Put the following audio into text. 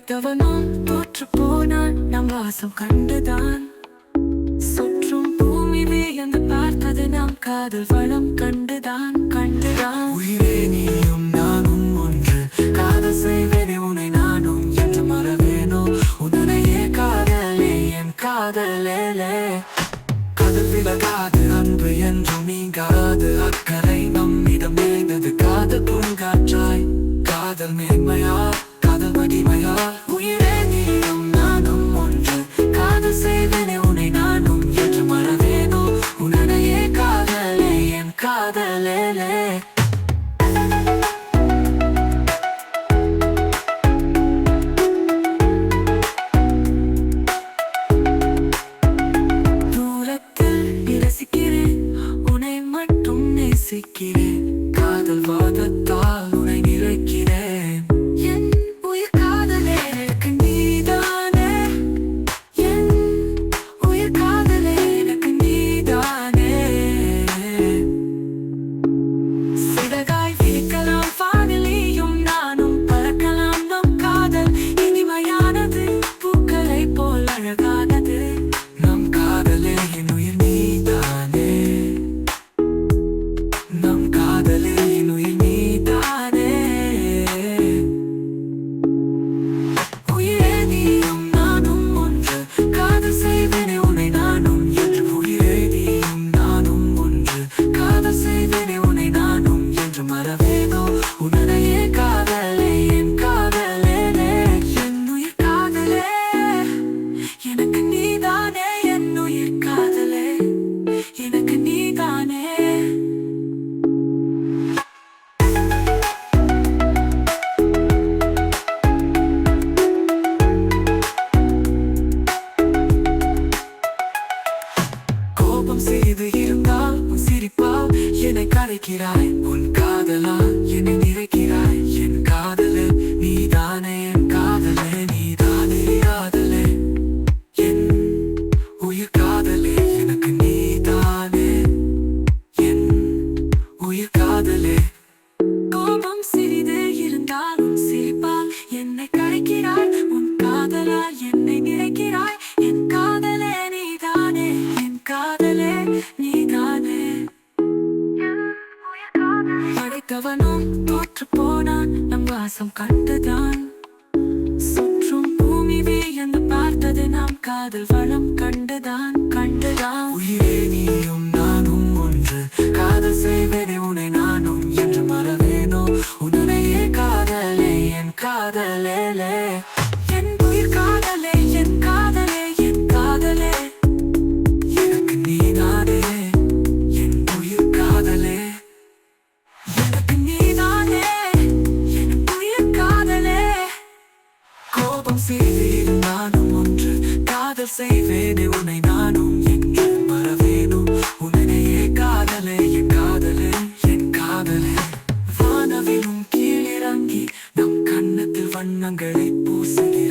படைத்தவனும் தோற்று போனான் நம் வாசம் கண்டுதான். சுற்றும் பூமி வியந்து பார்த்தது நாம் காதல் வளம் கண்டுதான் கண்டுதான். உயிரே நீயும் நானும் ஒன்று, காதல் செய்வேனே உன்னை நானும் என்று மறவேனோ உன்னையே காதலே என் காதலே. காதல் விலகாது அன்பு என்றும் நீங்காது, அக்கறை நம்மிடம் நேர்ந்தது காதல் பூங்காற்றாய். காதல் மேன்மையா காதல் மகிமையா, உயிரே நீயும் நானும் ஒன்று, காதல் செய்வேனே உன்னை நானும் என்று மறவேனோ உன்னையே காதலே என் காதலே. காதல் வாதத்தால் உன்னை நிறைக்கிறேன். என் உயிர் காதலே எனக்கு நீதானே, என் உயிர் காதலே எனக்கு நீதானே. சிறகாய் விரிக்கலாம் வானிலையும் நானும் பறக்கலாம், நம் காதல் இனிமையானது பூக்களை போல் அழகானது. நம் காதலே என் உயிர் நீதானே, நம் காதலே என் உயிர் நீதானே. உயிரே நீயும் நானும் ஒன்று, காதல் செய்வேனே உன்னை நானும் என்று. உயிரே நீயும் நானும் ஒன்று, காதல் செய்வேனே உன்னை நானும் என்று மறவேனோ உன்னையே காதலே என் காதலே. என் உயிர் காதலே எனக்கு நீதானே, என் உயிர் காதலே எனக்கு நீதானே. கோபம் செய்து இருந்தால் உன் சிரிப்பால் என்னை கரைக்கிறாய், உன் காதலால் என்னை நிறைக்கிறாய். என் காதலே நீதானே என் காதலே, நீதானே காதலே என் உயிர் காதலே எனக்கு நீதானே என் உயிர் காதலே. கோபம் சிறிது இருந்தாலும் சிரிப்பால் என்னை கரைக்கிறாய், உன் காதலால் என்னை நிறைக்கிறாய். என் காதலே நீதானே, என் காதலே நீதானே. படைத்தவனும் தோற்று போனான் நம் வாசம் கண்டுதான். சுற்றும் பூமி வியந்து பார்த்தது நாம் காதல் வளம் கண்டுதான் கண்டுதான். உயிரே நீயும் நானும் ஒன்று, காதல் செய்வேனே உன்னை நானும் என்று மறவேனோ உன்னையே காதலே என் காதலே. என் உயிர் காதலே என் காதலே என் காதலே எனக்கு நீதானே என் உயிர் காதலே. எனக்கு நீதானே, என் உயிர் காதலே. கோபம் செய்து நானும் ஒன்று, காதல் செய்வேனே உன்னை நானும் என்று மறவேனோ உன்னையே காதலே என் காதலே என் காதலே. வானவிலும் கீழிறங்கி நம் கண்ணத்தில் வண்ணங்களை பூசுகிறேன்.